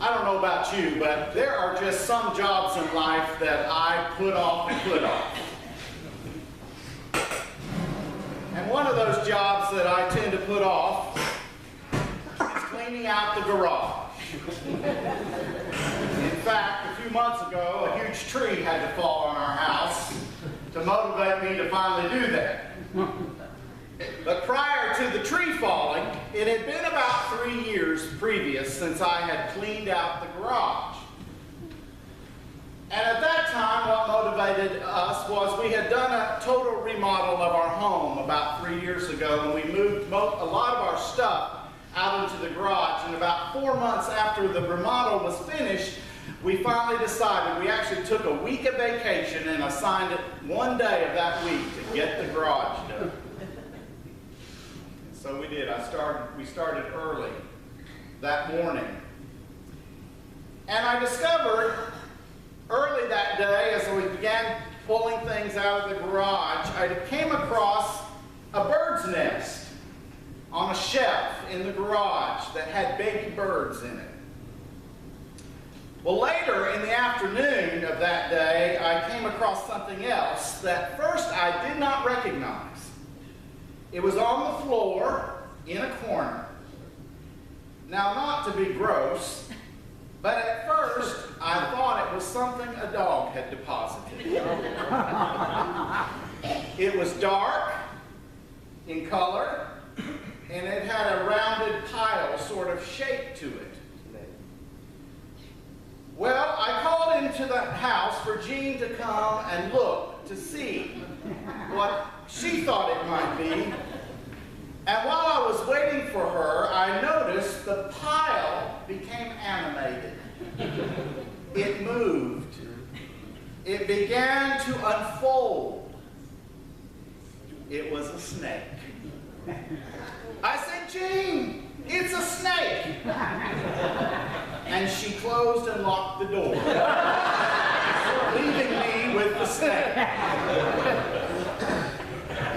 I don't know about you, but there are just some jobs in life that I put off and put off. And one of those jobs that I tend to put off is cleaning out the garage. In fact, a few months ago, a huge tree had to fall on our house to motivate me to finally do that. But prior to the tree falling, it had been about 3 years previous since I had cleaned out the garage. And at that time, what motivated us was we had done a total remodel of our home about 3 years ago, and we moved a lot of our stuff out into the garage. And about 4 months after the remodel was finished, we finally decided, we actually took a week of vacation and assigned it one day of that week to get the garage done. So we did. We started early that morning. And I discovered early that day, as we began pulling things out of the garage, I came across a bird's nest on a shelf in the garage that had baby birds in it. Well, later in the afternoon of that day, I came across something else that first I did not recognize. It was on the floor in a corner. Now, not to be gross, but at first I thought it was something a dog had deposited. It was dark in color, and it had a rounded pile sort of shape to it. Well, I called into the house for Jean to come and look to see what she thought it might be. And while I was waiting for her, I noticed the pile became animated. It moved. It began to unfold. It was a snake. I said, Jean, it's a snake. And she closed and locked the door, leaving me with the snake.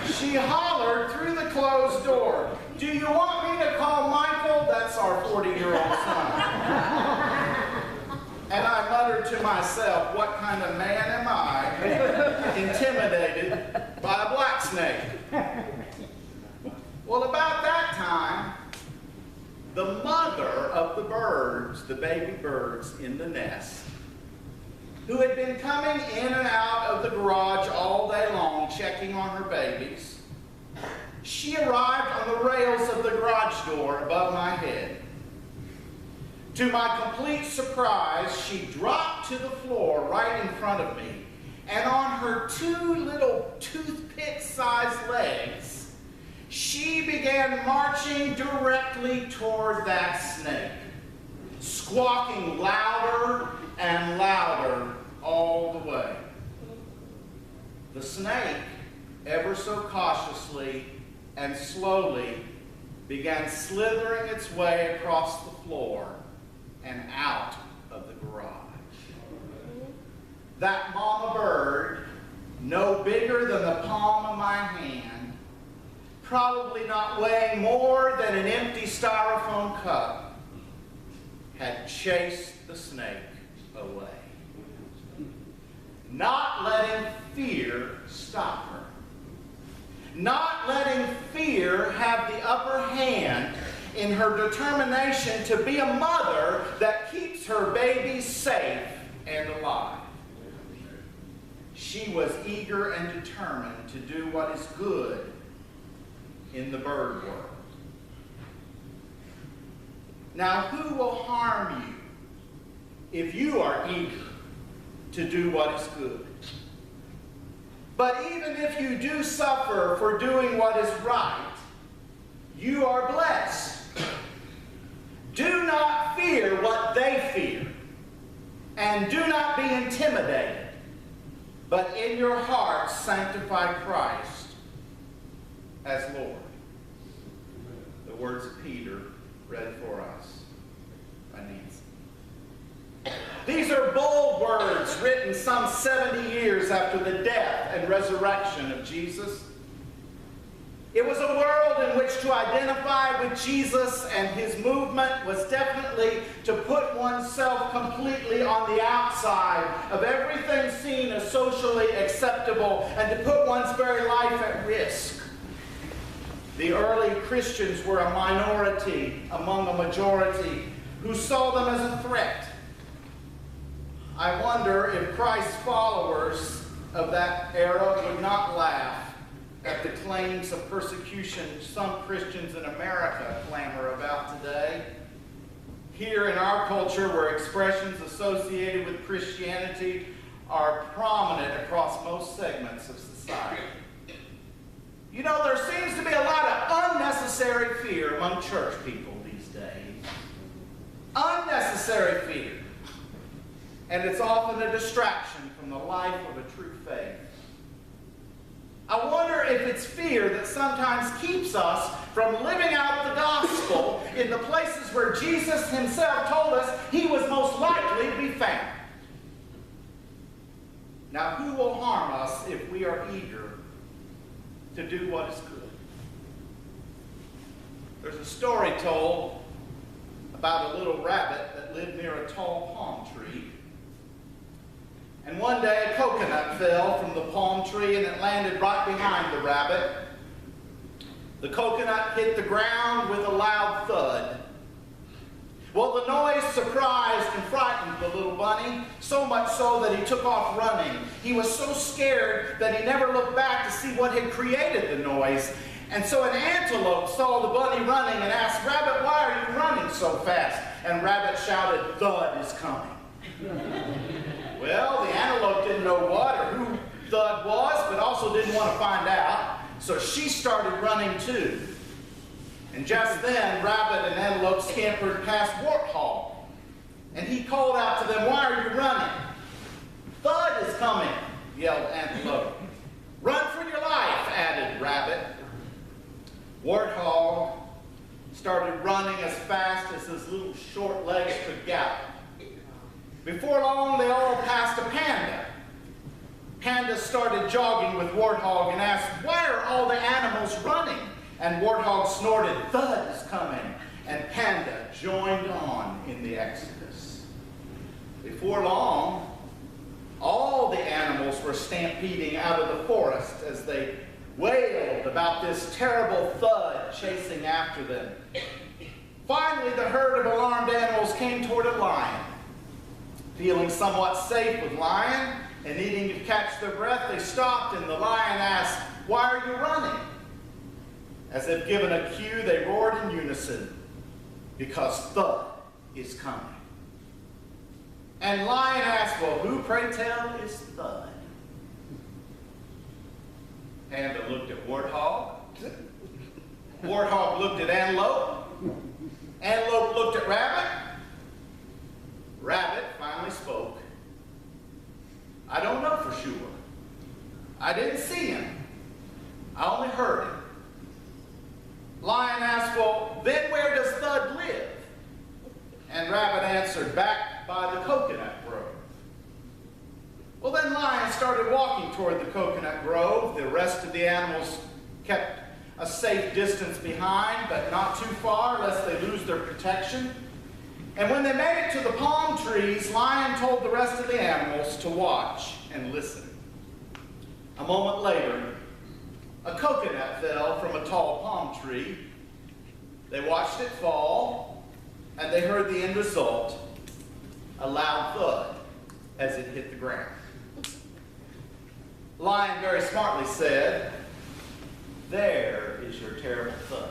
She hollered through the closed door, do you want me to call Michael? That's our 40-year-old son. And I muttered to myself, what kind of man am I, intimidated by a black snake? Well, about that time, the mother of the birds, the baby birds in the nest, who had been coming in and out of the garage all day long checking on her babies, she arrived on the rails of the garage door above my head. To my complete surprise, she dropped to the floor right in front of me, and on her two little toothpick-sized legs, she began marching directly toward that snake, squawking louder and louder all the way. The snake, ever so cautiously and slowly, began slithering its way across the floor and out of the garage. That mama bird, no bigger than the palm of my hand, probably not weighing more than an empty styrofoam cup, had chased the snake away, not letting fear stop her, not letting fear have the upper hand in her determination to be a mother that keeps her babies safe and alive. She was eager and determined to do what is good in the bird world. Now, who will harm you if you are eager to do what is good? But even if you do suffer for doing what is right, you are blessed. Do not fear what they fear, and do not be intimidated, but in your hearts sanctify Christ as Lord. The words of Peter read for us by Nancy. These are bold words written some 70 years after the death and resurrection of Jesus. It was a world in in which to identify with Jesus and his movement was definitely to put oneself completely on the outside of everything seen as socially acceptable and to put one's very life at risk. The early Christians were a minority among a majority who saw them as a threat. I wonder if Christ's followers of that era would not laugh at the claims of persecution some Christians in America clamor about today. Here in our culture, where expressions associated with Christianity are prominent across most segments of society. You know, there seems to be a lot of unnecessary fear among church people these days. Unnecessary fear. And it's often a distraction from the life of a true faith. I wonder if it's fear that sometimes keeps us from living out the gospel in the places where Jesus himself told us he was most likely to be found. Now, who will harm us if we are eager to do what is good? There's a story told about a little rabbit that lived near a tall palm tree. And one day a coconut fell from the palm tree and it landed right behind the rabbit. The coconut hit the ground with a loud thud. Well, the noise surprised and frightened the little bunny, so much so that he took off running. He was so scared that he never looked back to see what had created the noise. And so an antelope saw the bunny running and asked, "Rabbit, why are you running so fast?" And Rabbit shouted, "Thud is coming." Well, the antelope didn't know what or who Thud was, but also didn't want to find out. So she started running too. And just then, Rabbit and Antelope scampered past Warthog. And he called out to them, "Why are you running?" "Thud is coming," yelled Antelope. "Run for your life," added Rabbit. Warthog started running as fast as his little short legs could gallop. Before long, they all passed a panda. Panda started jogging with Warthog and asked, "Why are all the animals running?" And Warthog snorted, "Thud is coming." And Panda joined on in the exodus. Before long, all the animals were stampeding out of the forest as they wailed about this terrible thud chasing after them. Finally, the herd of alarmed animals came toward a lion. Feeling somewhat safe with Lion and needing to catch their breath, they stopped and the lion asked, "Why are you running?" As if given a cue, they roared in unison, "Because Thud is coming." And Lion asked, "Well, who, pray tell, is Thud?" Panda looked at Warthog. Warthog looked at Antelope. Antelope looked at Rabbit. Rabbit finally spoke. "I don't know for sure. I didn't see him. I only heard him." Lion asked, "Well, then where does Thud live?" And Rabbit answered, "Back by the coconut grove." Well, then Lion started walking toward the coconut grove. The rest of the animals kept a safe distance behind, but not too far, lest they lose their protection. And when they made it to the palm trees, Lion told the rest of the animals to watch and listen. A moment later, a coconut fell from a tall palm tree. They watched it fall, and they heard the end result, a loud thud as it hit the ground. Lion very smartly said, "There is your terrible thud.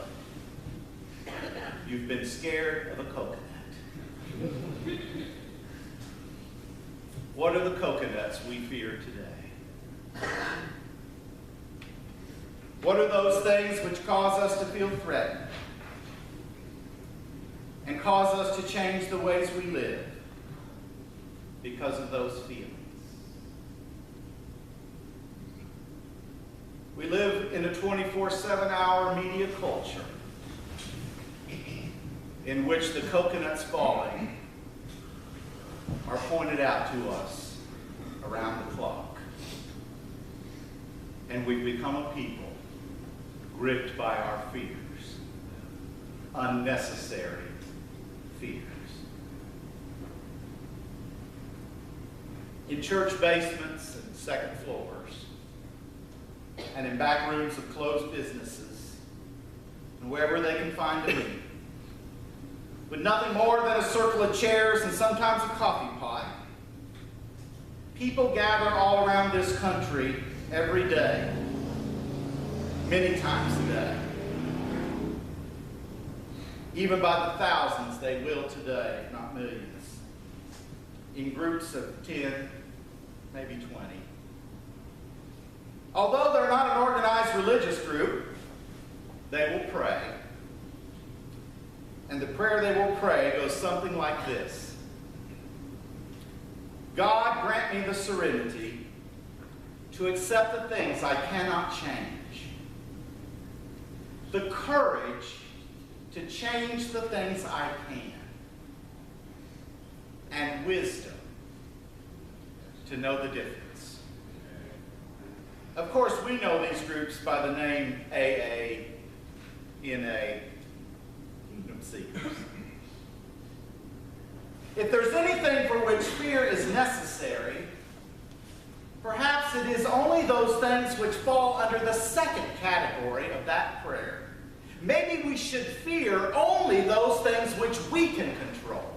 You've been scared of a coconut." What are the coconuts we fear today? What are those things which cause us to feel threatened and cause us to change the ways we live because of those feelings? We live in a 24/7-hour media culture in which the coconuts falling are pointed out to us around the clock. And we've become a people gripped by our fears, unnecessary fears. In church basements and second floors, and in back rooms of closed businesses, and wherever they can find to meet, with nothing more than a circle of chairs and sometimes a coffee pot, people gather all around this country every day, many times a day. Even by the thousands, they will today, if not millions, in groups of 10, maybe 20. Although they're not an organized religious group, they will pray. And the prayer they will pray goes something like this: God, grant me the serenity to accept the things I cannot change, the courage to change the things I can, and wisdom to know the difference. Of course, we know these groups by the name AA, NA, Kingdom Seekers. If there's anything for which fear is necessary, perhaps it is only those things which fall under the second category of that prayer. Maybe we should fear only those things which we can control,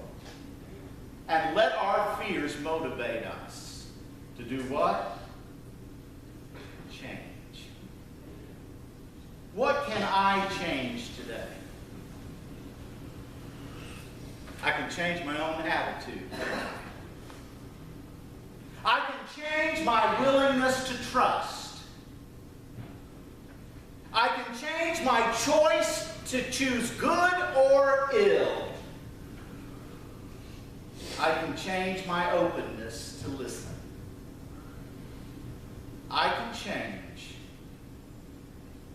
and let our fears motivate us to do what? Change. What can I change today? I can change my own attitude. I can change my willingness to trust. I can change my choice to choose good or ill. I can change my openness to listen. I can change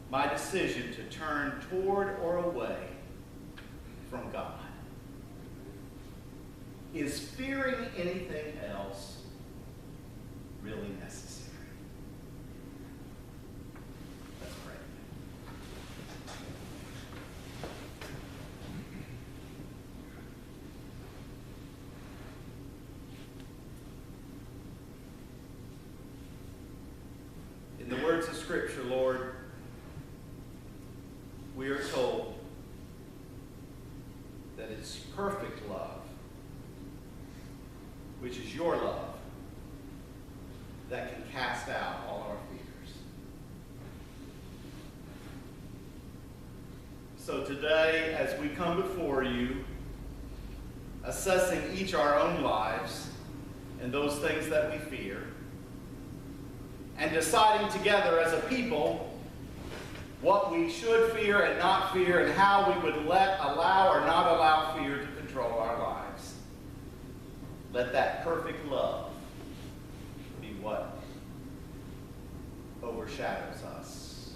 my decision to turn toward or away from God. Is fearing anything else really necessary? Let's pray. In the words of Scripture, Lord, we are told that it's perfect love, which is your love, that can cast out all our fears. So today, as we come before you, assessing each our own lives and those things that we fear, and deciding together as a people what we should fear and not fear, and how we would allow or not allow fear to control our lives, let that perfect love be what overshadows us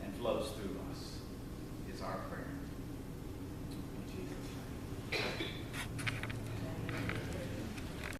and flows through us, is our prayer.